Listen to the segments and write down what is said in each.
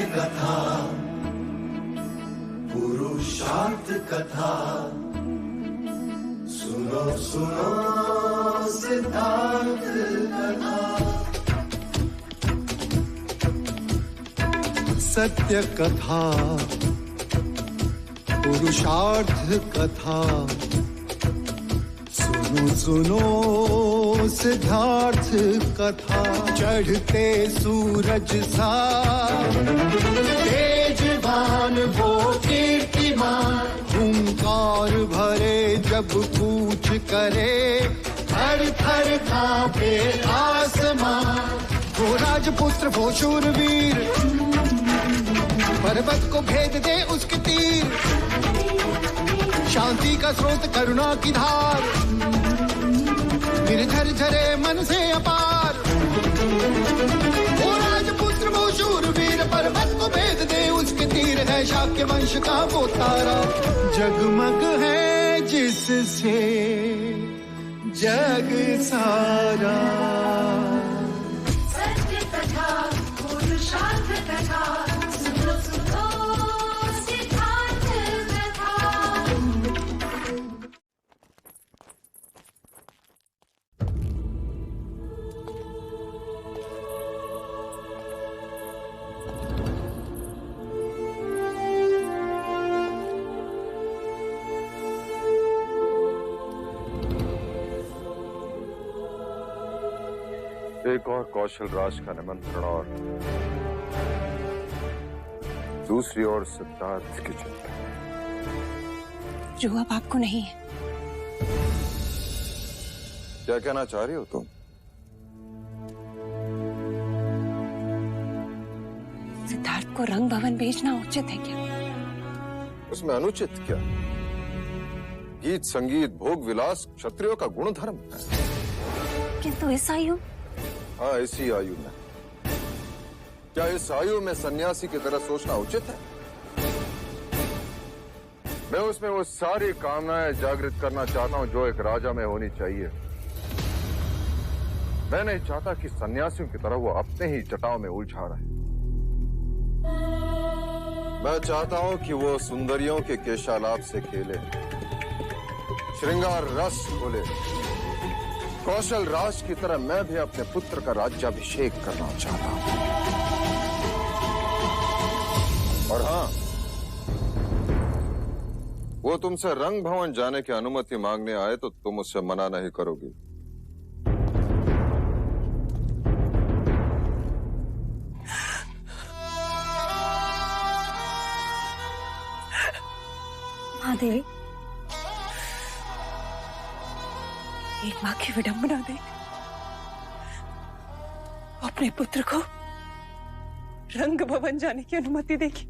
कथा, पुरुषार्थ कथा, सुनो सुनो सिद्धार्थ कथा। सत्य कथा, पुरुषार्थ कथा, सुनो सुनो सिद्धार्थ कथा। चढ़ते सूरज सा तेजवान वो कीर्तिमान, हुंकार भरे जब कूच करे, थर थर कांपे आसमान। वो राजपुत्र वो शूरवीर, पर्वत को भेद दे उसके तीर, शांति का स्रोत करुणा की धार, निर्झर झरे मन से अपार। वो राजपुत्र वो शूरवीर, पर्वत को भेद दे उसके तीर, है शाक्य वंश का वो तारा, जगमग है जिससे जग सारा। सत्य कथा, पुरुषार्थ कथा, सुनो सुनो सिद्धार्थ कथा। एक और कौशल राज का निमंत्रण और दूसरी ओर सिद्धार्थ की चिंता। जो अब आपको नहीं है। क्या कहना चाह रही हो तुम? सिद्धार्थ को रंग भवन भेजना उचित है क्या? उसमें अनुचित क्या? गीत संगीत भोग विलास क्षत्रियों का गुण धर्म है। किंतु इस आयु, हाँ इसी आयु में, क्या इस आयु में सन्यासी की तरह सोचना उचित है? मैं उसमें वो सारी कामनाएं जागृत करना चाहता हूं जो एक राजा में होनी चाहिए। मैं नहीं चाहता कि सन्यासियों की तरह वो अपने ही जटाओं में उलझा रहे। मैं चाहता हूं कि वो सुंदरियों के केशालाप से खेले, श्रृंगार रस खोले। कौशल राज की तरह मैं भी अपने पुत्र का राज्याभिषेक करना चाहता हूं। और हाँ, वो तुमसे रंग भवन जाने की अनुमति मांगने आए तो तुम उससे मना नहीं करोगी। महादेवी, एक मां की विडंबना देख अपने पुत्र को रंग भवन जाने की अनुमति देगी।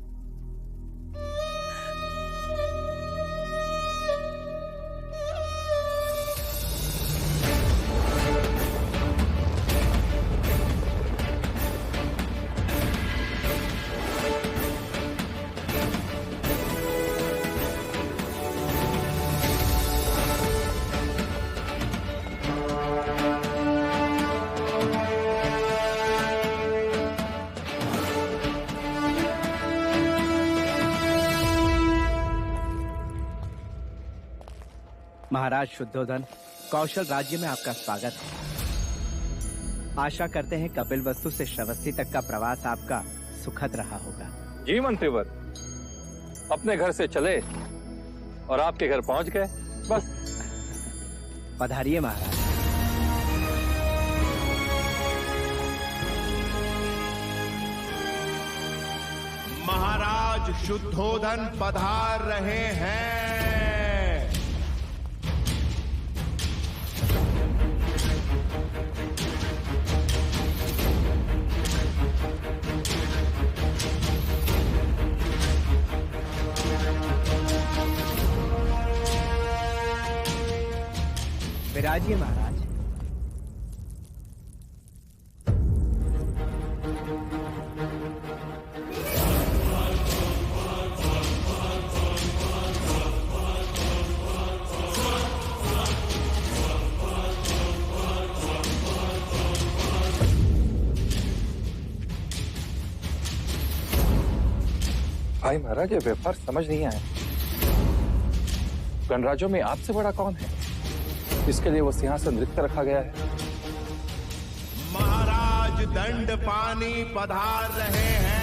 महाराज शुद्धोधन, कौशल राज्य में आपका स्वागत है। आशा करते हैं कपिल वस्तु से श्रवस्ती तक का प्रवास आपका सुखद रहा होगा। जी मंत्रीवर, अपने घर से चले और आपके घर पहुंच गए, बस। पधारिए महाराज। महाराज शुद्धोधन पधार रहे हैं। विराजिए महाराज। भाई महाराज, ये व्यवहार समझ नहीं आया। गणराज्यों में आपसे बड़ा कौन है? इसके लिए वो सिंहासन रिक्त रखा गया है। महाराज दंड पानी पधार रहे हैं।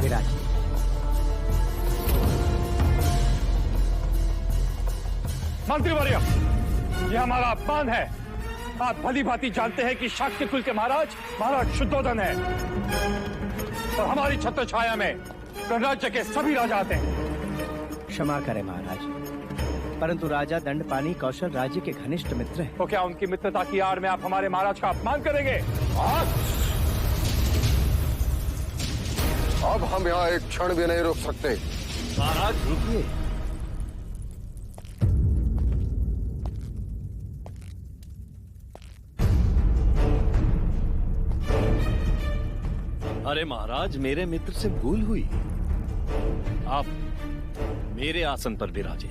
विराज, मंत्रीवर्य, यह हमारा अपमान है। आप भली भांति जानते हैं कि शाक्य कुल के महाराज शुद्धोधन है और हमारी छत्र छाया में गणराज्य के सभी राजा आते हैं। क्षमा करें महाराज, परंतु राजा दंडपानी कौशल राज्य के घनिष्ठ मित्र हैं। तो क्या उनकी मित्रता की आड़ में आप हमारे महाराज का अपमान करेंगे? अब हम यहाँ एक क्षण भी नहीं रुक सकते। महाराज रुकिए। अरे महाराज, मेरे मित्र से भूल हुई। आप मेरे आसन पर विराजे।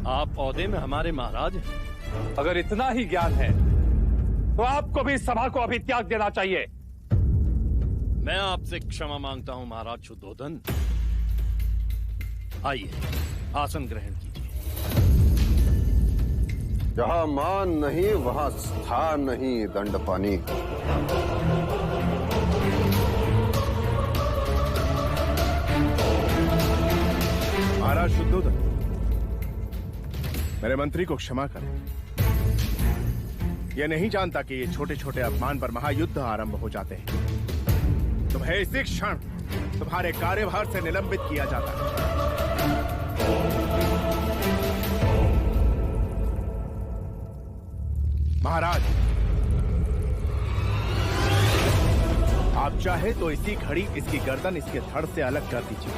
आप औहदे में हमारे महाराज हैं। अगर इतना ही ज्ञान है तो आपको भी सभा को अभी त्याग देना चाहिए। मैं आपसे क्षमा मांगता हूं महाराज शुद्धोधन। आइए, आसन ग्रहण कीजिए। जहाँ मान नहीं वहाँ स्थान नहीं दंडपानी। महाराज शुद्धोधन, मेरे मंत्री को क्षमा करें। यह नहीं जानता कि ये छोटे छोटे अपमान पर महायुद्ध आरंभ हो जाते हैं। तुम्हें इसी क्षण तुम्हारे कार्यभार से निलंबित किया जाता है। महाराज, आप चाहे तो इसी घड़ी इसकी गर्दन इसके धड़ से अलग कर दीजिए,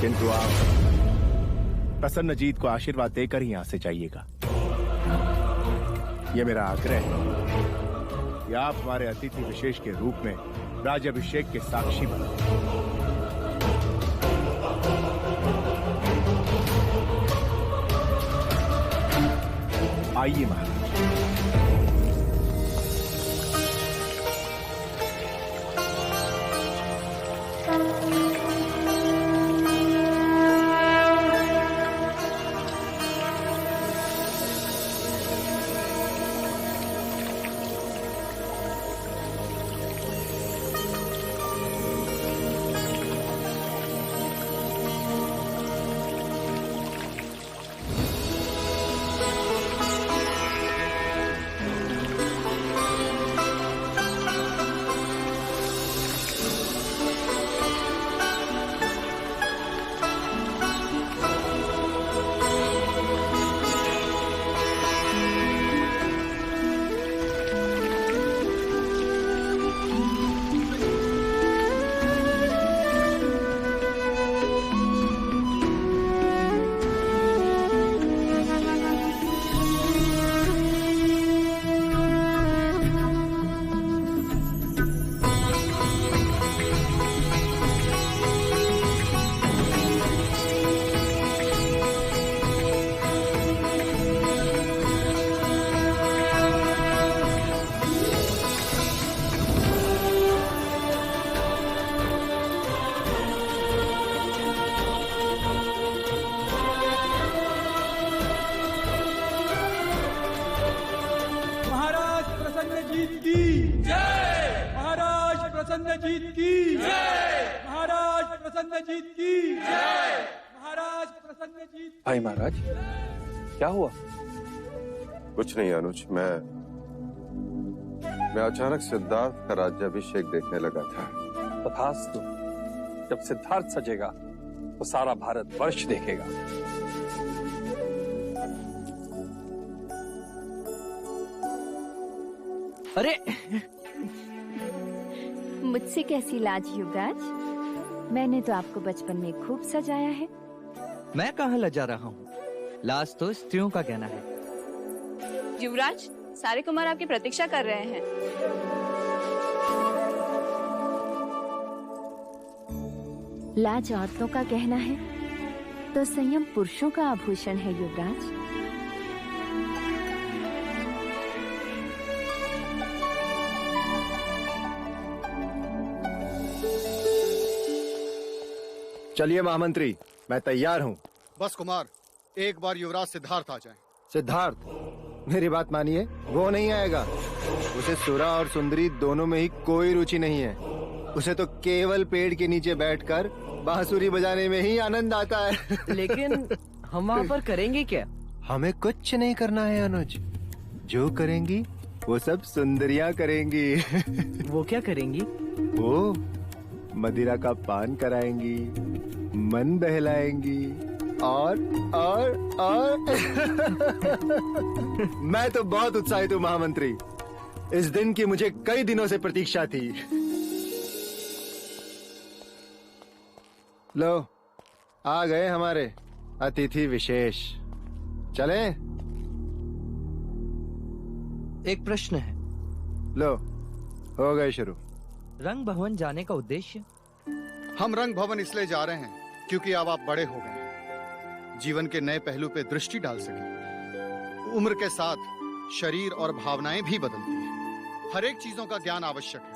किंतु आप प्रसन्नजीत को आशीर्वाद देकर ही यहां से जाइएगा। यह मेरा आग्रह है कि आप हमारे अतिथि विशेष के रूप में राज्याभिषेक के साक्षी बने। आइए महाराज। प्रसन्नजीत की जय। महाराज प्रसन्नजीत की जय। महाराज प्रसन्नजीत। भाई महाराज, क्या हुआ? कुछ नहीं अनुज, मैं अचानक सिद्धार्थ का राज्याभिषेक देखने लगा था। तथास्तु। जब सिद्धार्थ सजेगा तो सारा भारत वर्ष देखेगा। अरे मुझसे कैसी लाज युवराज? मैंने तो आपको बचपन में खूब सजाया है। मैं कहाँ लजा रहा हूँ? लाज तो स्त्रियों का कहना है। युवराज, सारे कुमार आपकी प्रतीक्षा कर रहे हैं। लाज औरतों का गहना है तो संयम पुरुषों का आभूषण है युवराज। चलिए महामंत्री, मैं तैयार हूँ। बस कुमार, एक बार युवराज सिद्धार्थ आ जाएं। सिद्धार्थ, मेरी बात मानिए, वो नहीं आएगा। उसे सुरा और सुंदरी दोनों में ही कोई रुचि नहीं है। उसे तो केवल पेड़ के नीचे बैठकर बांसुरी बजाने में ही आनंद आता है। लेकिन हम वहाँ पर करेंगे क्या? हमें कुछ नहीं करना है अनुज। जो करेंगी वो सब सुंदरियाँ करेंगी। वो क्या करेंगी? वो मदिरा का पान कराएंगी, मन बहलाएंगी और मैं तो बहुत उत्साहित हूँ महामंत्री। इस दिन की मुझे कई दिनों से प्रतीक्षा थी। लो, आ गए हमारे अतिथि विशेष। चलें? एक प्रश्न है। लो, हो गए शुरू। रंग भवन जाने का उद्देश्य? हम रंग भवन इसलिए जा रहे हैं क्योंकि अब आप बड़े हो गए हैं, जीवन के नए पहलू पे दृष्टि डाल सके। उम्र के साथ शरीर और भावनाएं भी बदलती हैं। हर एक चीजों का ज्ञान आवश्यक है।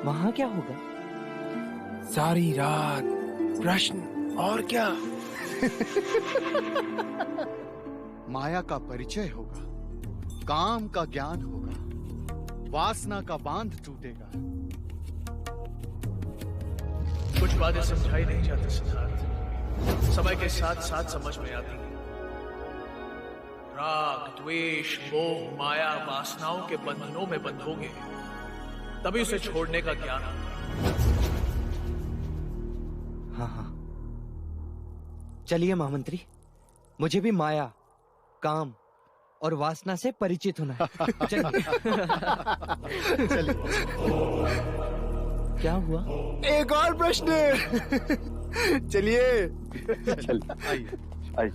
वहाँ क्या होगा? सारी रात प्रश्न और क्या। माया का परिचय होगा, काम का ज्ञान होगा, वासना का बांध टूटेगा। कुछ बातें समझाई नहीं जाती सिद्धार्थ, समय के साथ साथ समझ में आती है। राग, द्वेष, मोह, माया, वासनाओं के बंधनों में बंधोगे तभी उसे छोड़ने का ज्ञान आता है। हाँ, चलिए महामंत्री, मुझे भी माया, काम और वासना से परिचित होना है। चलिए। क्या हुआ? एक और प्रश्न। चलिए। आइए।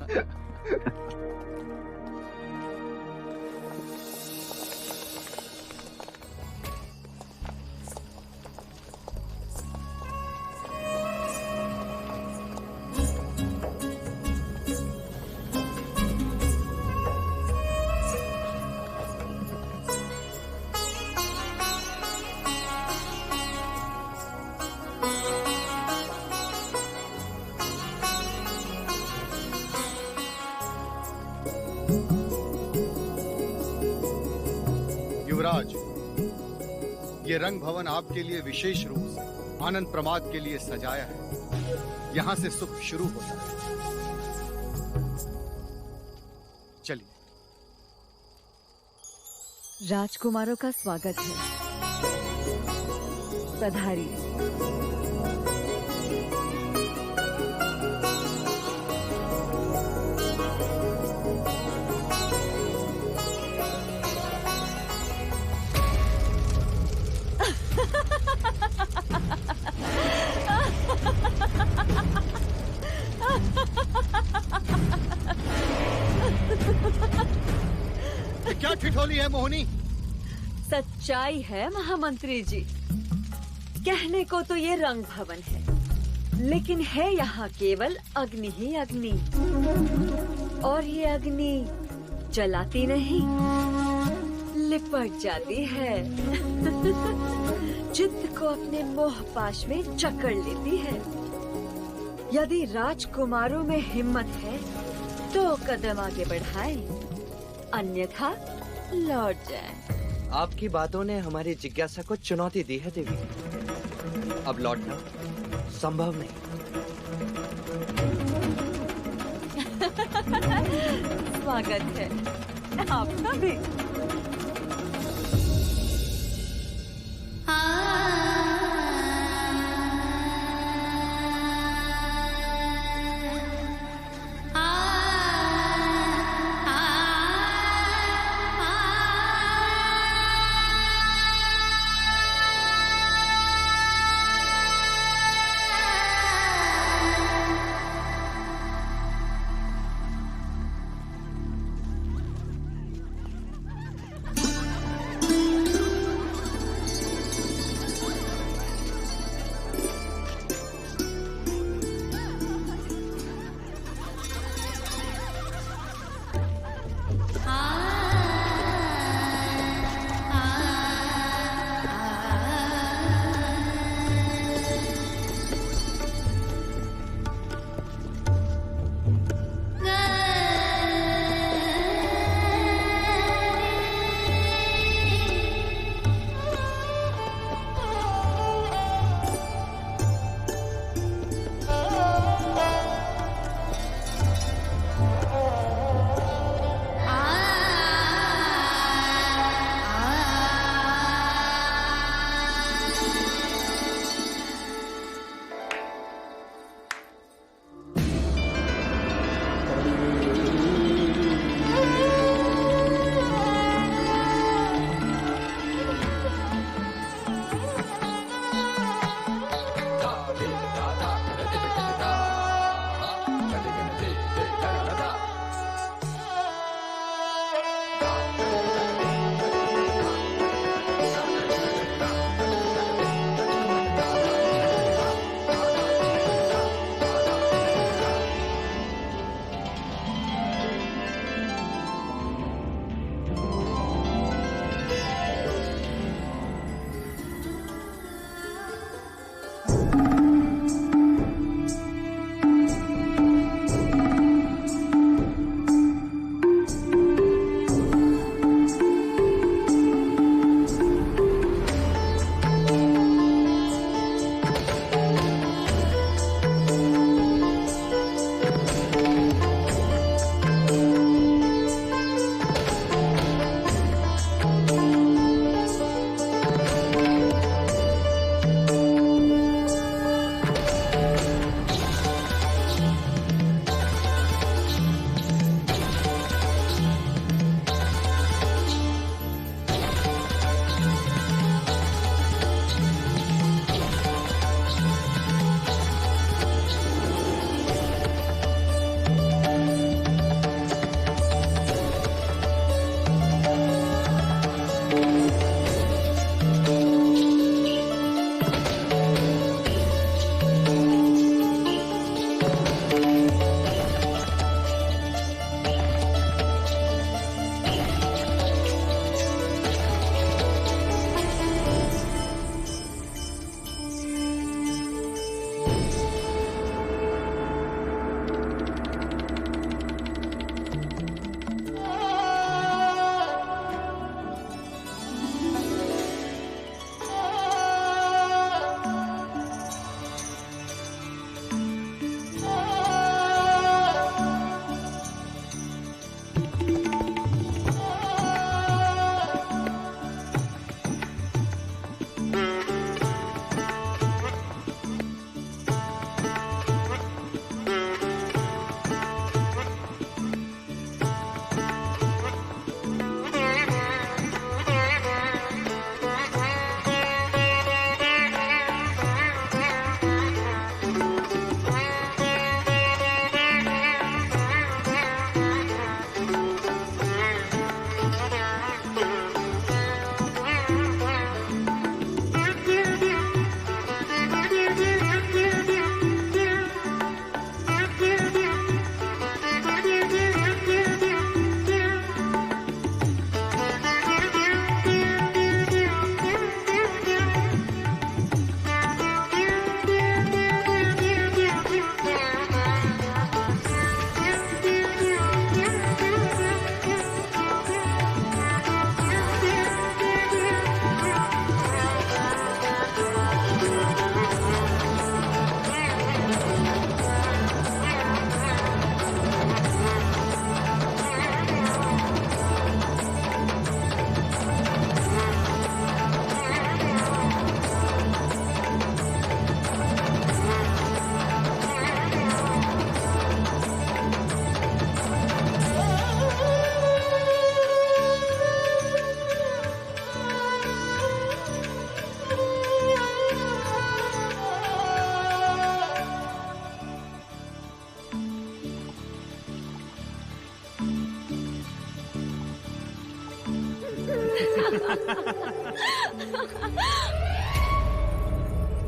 युवराज, ये रंग भवन आपके लिए विशेष रूप से आनंद प्रमाद के लिए सजाया है। यहाँ से सुख शुरू होता है। चलिए। राजकुमारों का स्वागत है। पधारिए। क्या ठिठोली है मोहिनी? सच्चाई है महामंत्री जी। कहने को तो ये रंग भवन है, लेकिन है यहाँ केवल अग्नि ही अग्नि। और ये अग्नि जलाती नहीं, लिपट जाती है। चित्त को अपने मोह पाश में जकड़ लेती है। यदि राजकुमारों में हिम्मत है तो कदम आगे बढ़ाएं, अन्यथा लौट जाएं। आपकी बातों ने हमारी जिज्ञासा को चुनौती दी है देवी। अब लौटना संभव नहीं। स्वागत है आपका भी।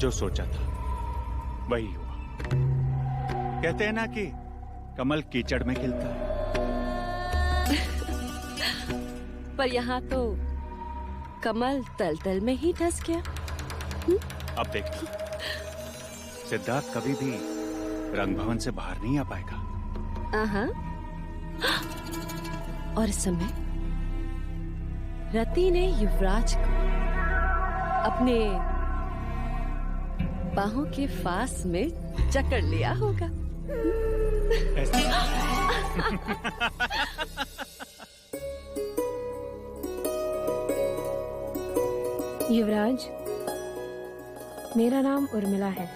जो सोचा था वही हुआ। कहते हैं ना कि कमल कीचड़ में खिलता है। पर यहाँ तो कमल तल में ही धस गया। अब देखना, सिद्धार्थ कभी भी रंग भवन से बाहर नहीं आ पाएगा। और इस समय रति ने युवराज को अपने बाहों के पास में जकड़ लिया होगा। युवराज, मेरा नाम उर्मिला है।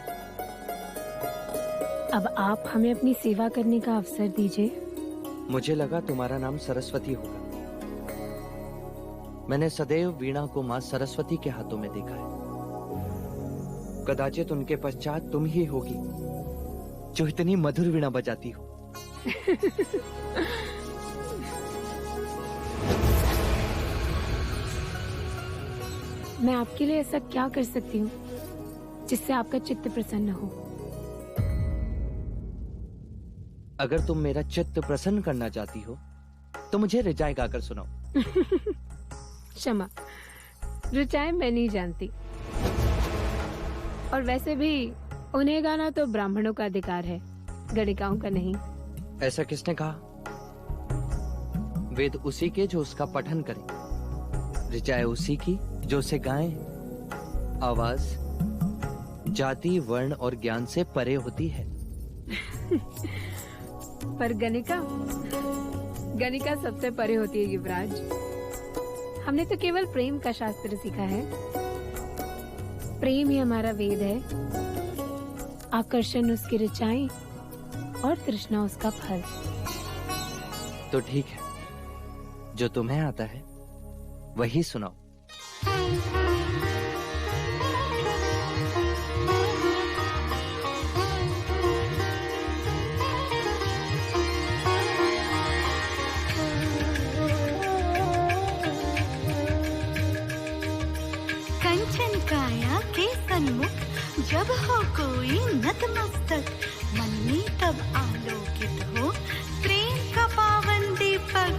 अब आप हमें अपनी सेवा करने का अवसर दीजिए। मुझे लगा तुम्हारा नाम सरस्वती होगा। मैंने सदैव वीणा को मां सरस्वती के हाथों में देखा है। कदाचित उनके पश्चात तुम ही होगी जो इतनी मधुर वीणा बजाती हो। मैं आपके लिए ऐसा क्या कर सकती हूँ जिससे आपका चित्त प्रसन्न हो? अगर तुम मेरा चित्त प्रसन्न करना चाहती हो तो मुझे रिचाई गाकर सुनाओ। क्षमा, रिचाई मैं नहीं जानती, और वैसे भी उन्हें गाना तो ब्राह्मणों का अधिकार है, गणिकाओं का नहीं। ऐसा किसने कहा? वेद उसी के जो उसका पठन करे, रिचाई उसी की जो उसे गाए। आवाज जाति, वर्ण और ज्ञान से परे होती है। पर गणिका सबसे परे होती है युवराज। हमने तो केवल प्रेम का शास्त्र सीखा है। प्रेम ही हमारा वेद है, आकर्षण उसकी ऋचाएं और तृष्णा उसका फल। तो ठीक है, जो तुम्हें आता है वही सुनाओ। कंचन काया के सन्मुख जब हो कोई नतमस्तक, मन में तब आलोकित हो प्रेम का पावन दीपक।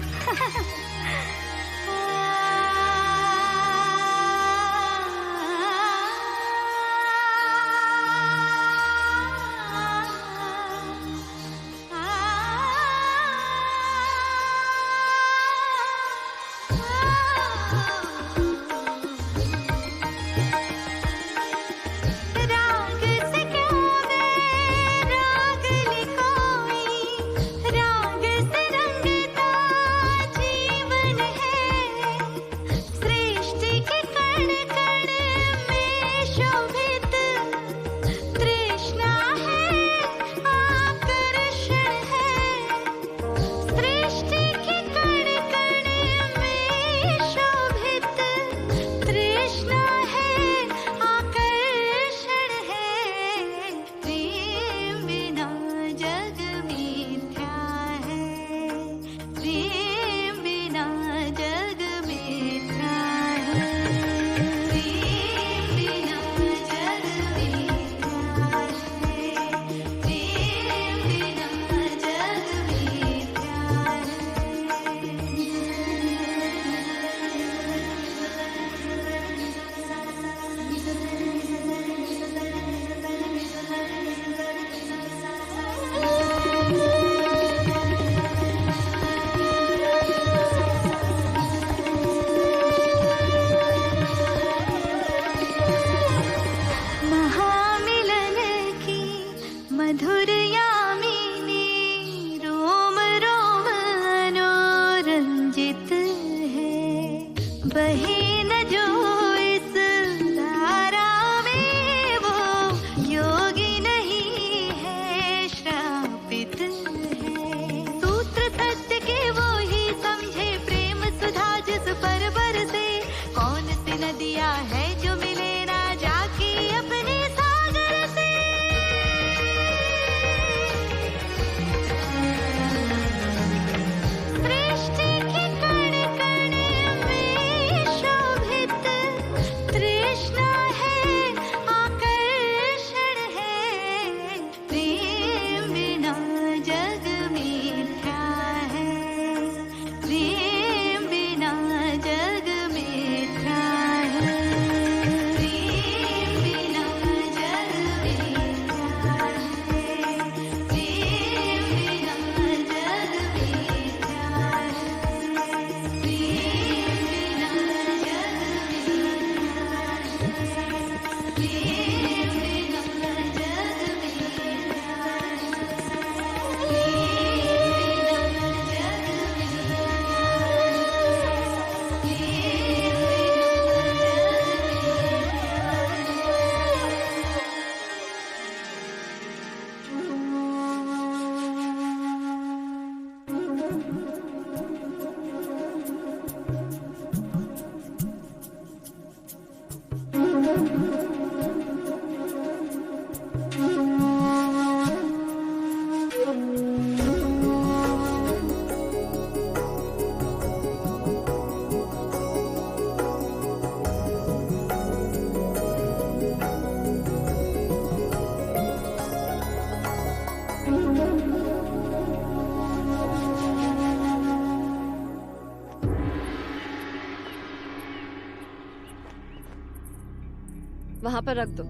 वहां पर रख दो।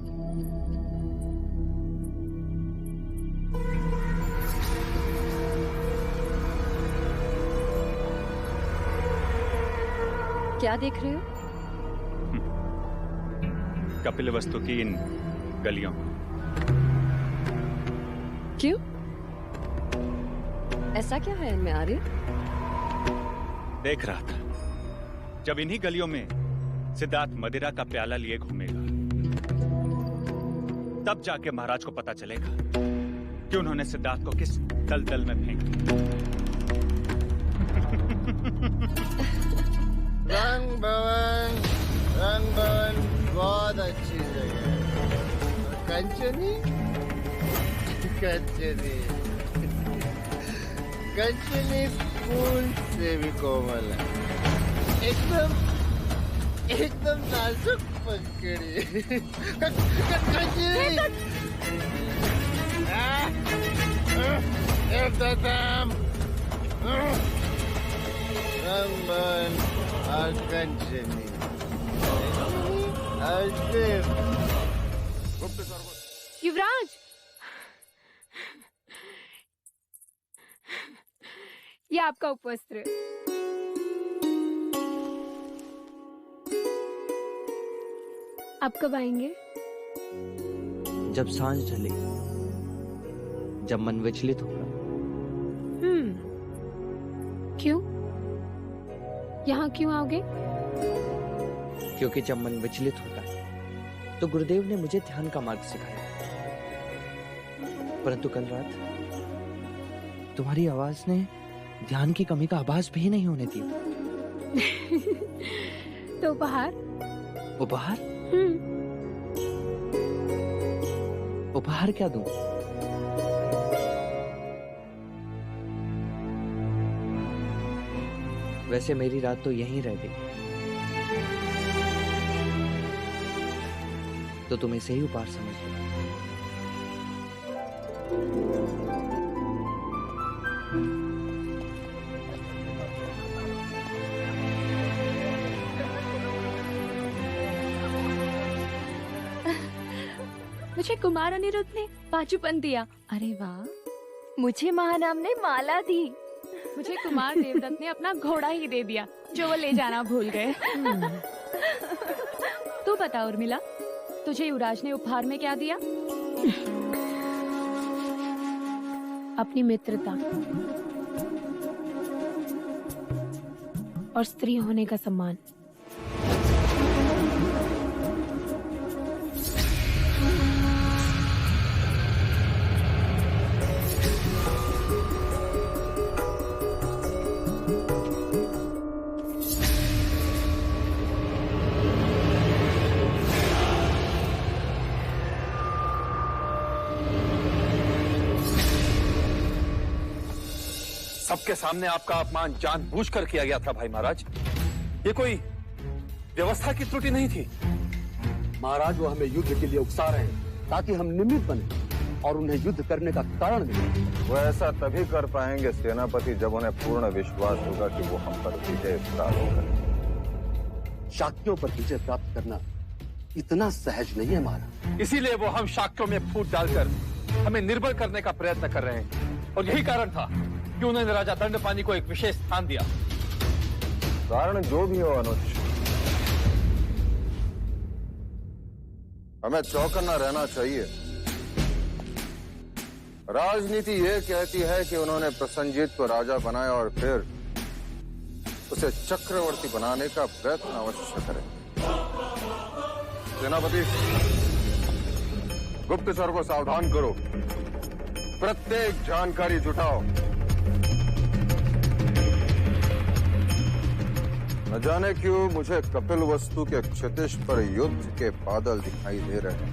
क्या देख रहे हो? कपिलवस्तु की इन गलियों। क्यों? ऐसा क्या है इनमें आर्य? देख रहा था, जब इन्हीं गलियों में सिद्धार्थ मदिरा का प्याला लिए घूमेगा, तब जाके महाराज को पता चलेगा कि उन्होंने सिद्धार्थ को किस दलदल में फेंक दिया। रंग भवन बहुत अच्छी जगह है। कंचनी फूल से भी कोमल है, एकदम नाजुक पकड़ी। रंगमन और कंचनी युवराज, ये आपका उपवस्त्र। आप कब आएंगे? जब सांझ ढले, जब मन विचलित होगा। क्यों? यहाँ क्यों आओगे? क्योंकि जब मन विचलित होता है तो गुरुदेव ने मुझे ध्यान का मार्ग सिखाया, परंतु कल रात तुम्हारी आवाज ने ध्यान की कमी का आभास भी नहीं होने दिया। तो उपहार? उपहार? उपहार क्या दूं? वैसे मेरी रात तो यहीं रह गई, तो तुम इसे ही उपहार समझ लो। मुझे कुमार अनिरुद्ध ने पाचूपन दिया। अरे वाह, मुझे महानाम ने माला दी। मुझे कुमार देवदत्त ने अपना घोड़ा ही दे दिया, जो वो ले जाना भूल गए। तू बता उर्मिला, तुझे युवराज ने उपहार में क्या दिया? अपनी मित्रता और स्त्री होने का सम्मान। सबके सामने आपका अपमान जानबूझकर किया गया था भाई महाराज। ये कोई व्यवस्था की त्रुटि नहीं थी। महाराज, वो हमें युद्ध के लिए उकसा रहे हैं ताकि हम निमित्त बने और उन्हें युद्ध करने का कारण मिले। वो ऐसा तभी कर पाएंगे सेनापति, जब उन्हें पूर्ण विश्वास होगा कि वो हम पर विजय प्राप्त करेंगे। शाक्यों पर विजय प्राप्त करना इतना सहज नहीं है महाराज। इसीलिए वो हम शाक्यों में फूट डालकर हमें निर्बल करने का प्रयत्न कर रहे हैं, और यही कारण था कि उन्होंने राजा दंडपानी को एक विशेष स्थान दिया। कारण जो भी हो अनुज, हमें चौकन्ना रहना चाहिए। राजनीति ये कहती है कि उन्होंने प्रसन्नजीत को राजा बनाया और फिर उसे चक्रवर्ती बनाने का प्रयत्न अवश्य करें। सेनापति, गुप्तचर को सावधान करो, प्रत्येक जानकारी जुटाओ। न जाने क्यों मुझे कपिलवस्तु के क्षितिज पर युद्ध के बादल दिखाई दे रहे हैं।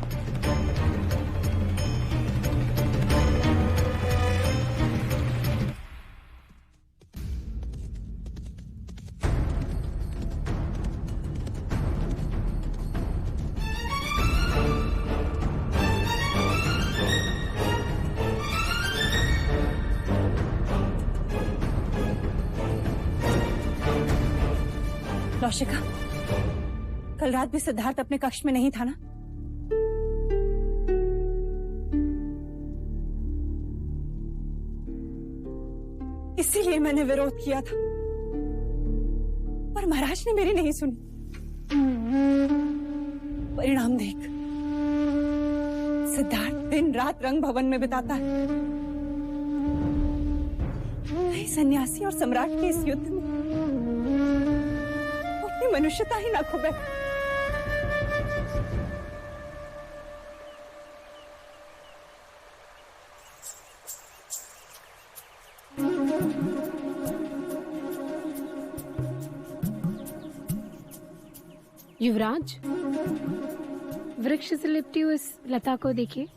नौशिका, कल रात भी सिद्धार्थ अपने कक्ष में नहीं था ना? इसीलिए मैंने विरोध किया था, पर महाराज ने मेरी नहीं सुनी। परिणाम देख, सिद्धार्थ दिन रात रंग भवन में बिताता है। कहीं सन्यासी और सम्राट के इस युद्ध में वो अपनी मनुष्यता ही ना खो बैठे। युवराज, वृक्ष से लिपटी हुई इस लता को देखिए।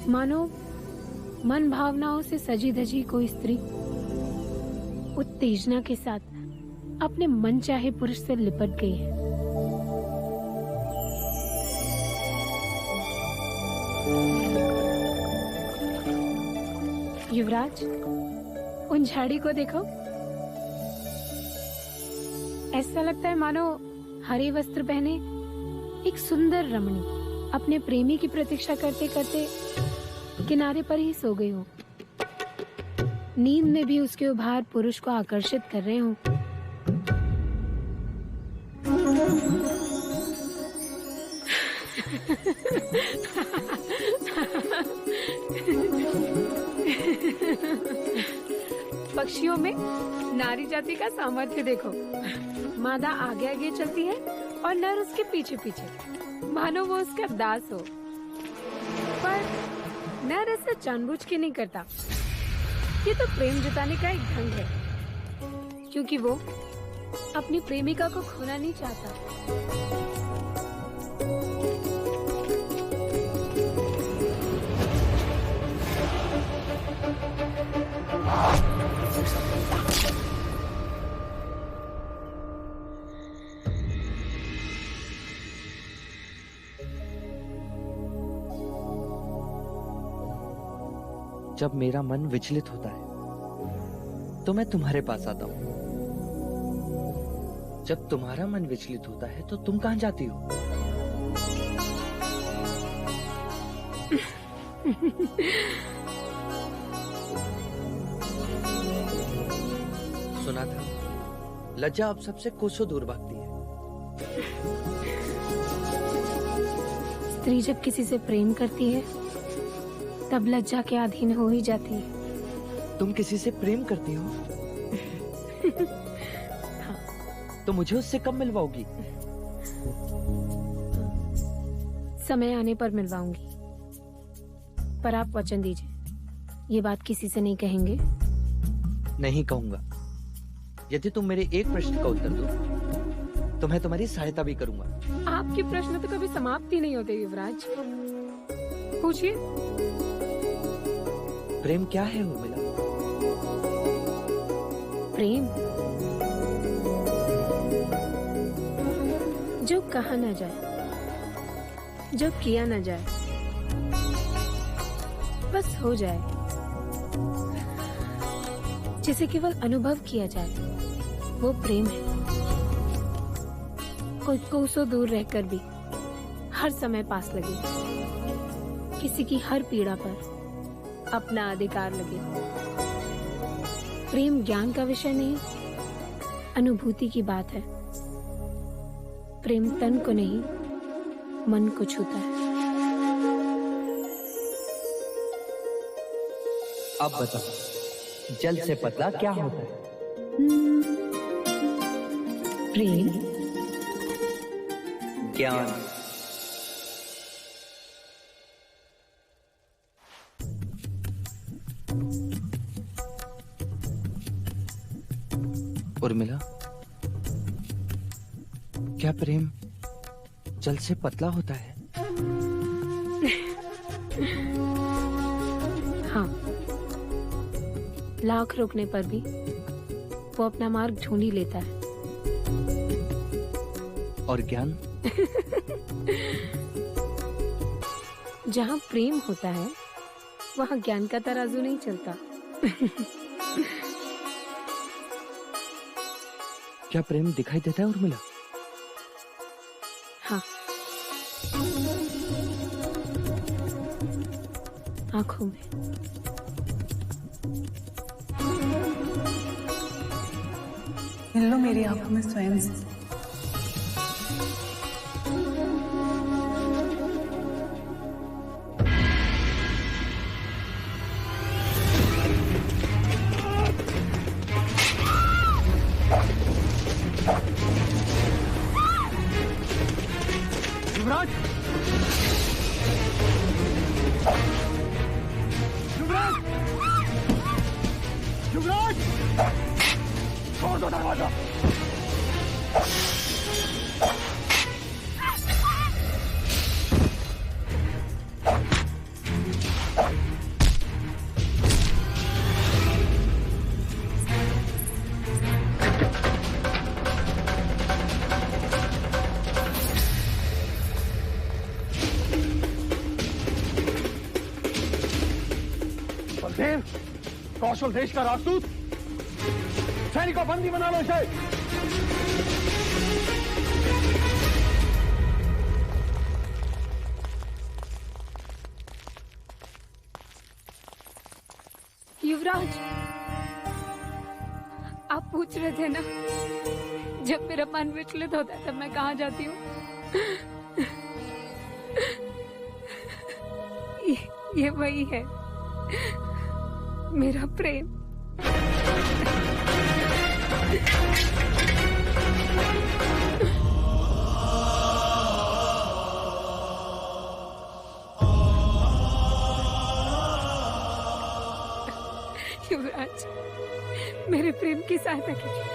मानो मन भावनाओं से सजी धजी कोई स्त्री उत्तेजना के साथ अपने मन चाहे पुरुष से लिपट गई है। युवराज, उन झाड़ी को देखो। ऐसा लगता है मानो हरे वस्त्र पहने एक सुंदर रमणी अपने प्रेमी की प्रतीक्षा करते करते किनारे पर ही सो गई हो। नींद में भी उसके उभार पुरुष को आकर्षित कर रहे हो। पक्षियों में नारी जाति का सामर्थ्य देखो। मादा आगे आगे चलती है और नर उसके पीछे पीछे, मानो वो उसका दास हो। पर नर ऐसा जानबूझ के नहीं करता। ये तो प्रेम जताने का एक ढंग है, क्योंकि वो अपनी प्रेमिका को खोना नहीं चाहता। जब मेरा मन विचलित होता है तो मैं तुम्हारे पास आता हूँ। जब तुम्हारा मन विचलित होता है तो तुम कहाँ जाती हो? सुना था लज्जा अब सबसे कोसों दूर भागती है। स्त्री जब किसी से प्रेम करती है तब लज्जा के अधीन हो ही जाती है। तुम किसी से प्रेम करती हो? हाँ। तो मुझे उससे कब मिलवाओगी? समय आने पर मिलवाऊंगी, पर आप वचन दीजिए, ये बात किसी से नहीं कहेंगे? नहीं कहूंगा। यदि तुम मेरे एक प्रश्न का उत्तर दो तो मैं तुम्हारी सहायता भी करूंगा। आपके प्रश्न तो कभी समाप्त ही नहीं होते युवराज। पूछिए। प्रेम क्या है उर्मिला? प्रेम जो कहा न जाए, जो किया न जाए, बस हो जाए, जिसे केवल अनुभव किया जाए, वो प्रेम है। कोई कोसों दूर रहकर भी हर समय पास लगे, किसी की हर पीड़ा पर अपना अधिकार लगे। प्रेम ज्ञान का विषय नहीं, अनुभूति की बात है। प्रेम तन को नहीं, मन को छूता है। अब बताओ, जल से पतला क्या होता है? प्रेम, ज्ञान। उर्मिला, क्या प्रेम जल से पतला होता है? हाँ, लाख रोकने पर भी वो अपना मार्ग ढूंढ ही लेता है। और ज्ञान? जहाँ प्रेम होता है वहाँ ज्ञान का तराजू नहीं चलता। क्या प्रेम दिखाई देता है उर्मिला? हाँ। आंखों में। मिल लो मेरी आंखों में स्वयं से। युवराज! युवराज! युवराज! छोड़ दो दरवाजा! बलदेव, कौशल देश का राजदूत, सैनिकों बंदी बना लो इसे। युवराज, आप पूछ रहे थे ना, जब मेरा मन विचलित होता है तब मैं कहाँ जाती हूँ? ये वही है, मेरा प्रेम। युवराज, मेरे प्रेम की सहायता कीजिए,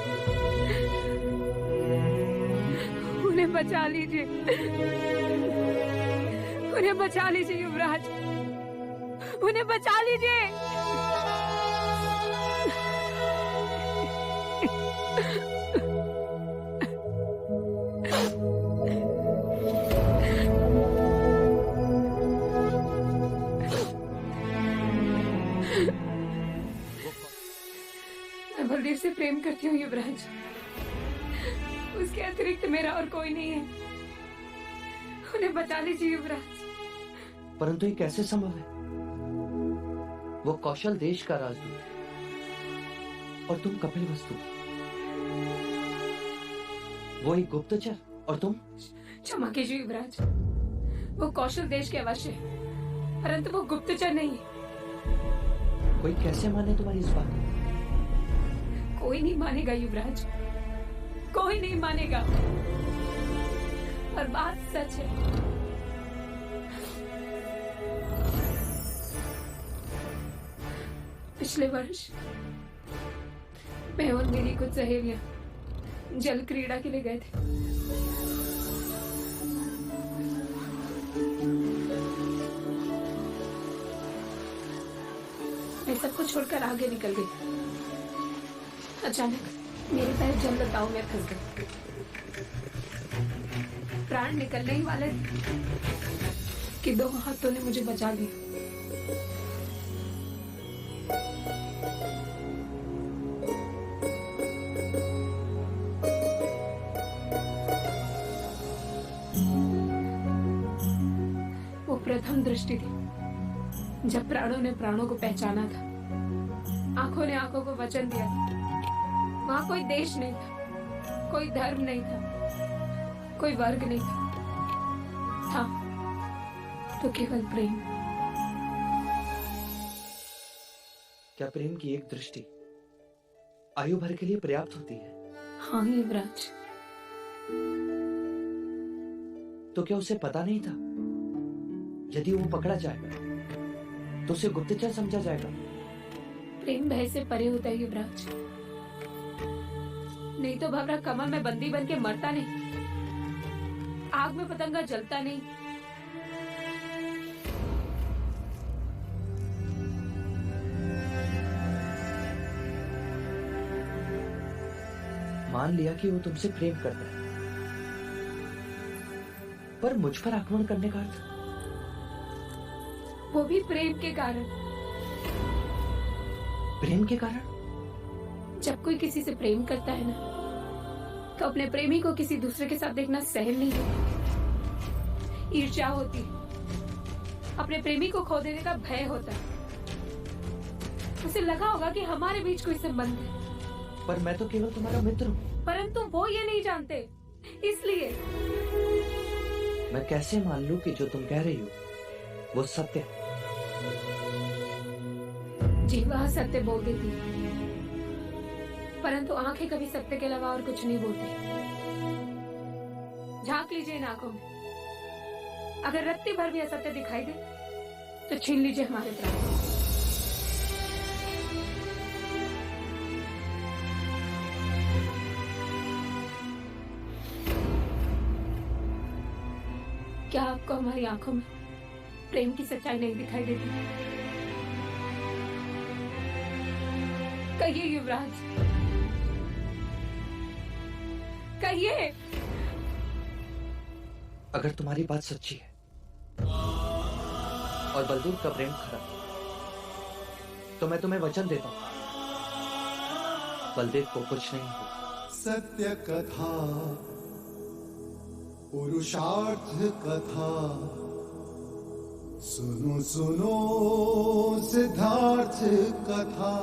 उन्हें बचा लीजिए, उन्हें बचा लीजिए युवराज, उन्हें बचा लीजिए। मैं बलदेव से प्रेम करती हूँ युवराज, उसके अतिरिक्त मेरा और कोई नहीं है, उन्हें बचा लीजिए युवराज। परंतु ये कैसे संभव है? वो कौशल देश का राजदूत और तुम कपिल वस्तु, वो एक गुप्तचर और तुम। क्षमा कीजिए युवराज, वो कौशल देश के अवश्य है, परंतु वो गुप्तचर नहीं है। कोई कैसे माने तुम्हारी इस बात? कोई नहीं मानेगा युवराज, कोई नहीं मानेगा, और बात सच है। पिछले वर्ष मैं और मेरी कुछ सहेलियां जल क्रीड़ा के लिए गए थे। मैं सबको छोड़कर आगे निकल गई। अचानक मेरे पैर जल लताओं में फंस गए, प्राण निकलने ही वाले थे कि दो हाथों ने मुझे बचा लिया। वो प्रथम दृष्टि थी जब प्राणों ने प्राणों को पहचाना था, आंखों ने आंखों को वचन दिया था। वहां कोई देश नहीं था, कोई धर्म नहीं था, कोई वर्ग नहीं था तो केवल प्रेम। क्या प्रेम की एक दृष्टि आयु भर के लिए पर्याप्त होती है? हाँ युवराज। तो क्या उसे पता नहीं था यदि वो पकड़ा जाएगा तो उसे गुप्तचर समझा जाएगा? प्रेम भय से परे होता है युवराज, नहीं तो भंवरा कमल में बंदी बन के मरता नहीं, आग में पतंगा जलता नहीं। मान लिया कि वो तुमसे प्रेम करता है, पर मुझ पर आक्रमण करने का अर्थ? वो भी प्रेम के कारण। प्रेम के कारण? जब कोई किसी से प्रेम करता है ना, तो अपने प्रेमी को किसी दूसरे के साथ देखना सहन नहीं होता, ईर्ष्या होती, अपने प्रेमी को खो देने का भय होता है। उसे लगा होगा कि हमारे बीच कोई संबंध है। पर मैं तो केवल तुम्हारा मित्र हूँ। परंतु वो ये नहीं जानते, इसलिए मैं कैसे मान लूं कि जो तुम कह रही हो वो सत्य है? जीवा सत्य बोल देती, परंतु आंखें कभी सत्य के अलावा और कुछ नहीं बोलती। झांक लीजिए इन आंखों में, अगर रत्ती भर भी असत्य दिखाई दे तो छीन लीजिए हमारे प्राण। क्या आपको हमारी आंखों में प्रेम की सच्चाई नहीं दिखाई देती? कहिए युवराज, कहिए। अगर तुम्हारी बात सच्ची है और बलदूर का प्रेम खरा, तो मैं तुम्हें वचन देता हूँ, बलदेव को कुछ नहीं होगा। सत्य कथा, पुरुषार्थ कथा, सुनो सुनो सिद्धार्थ कथा।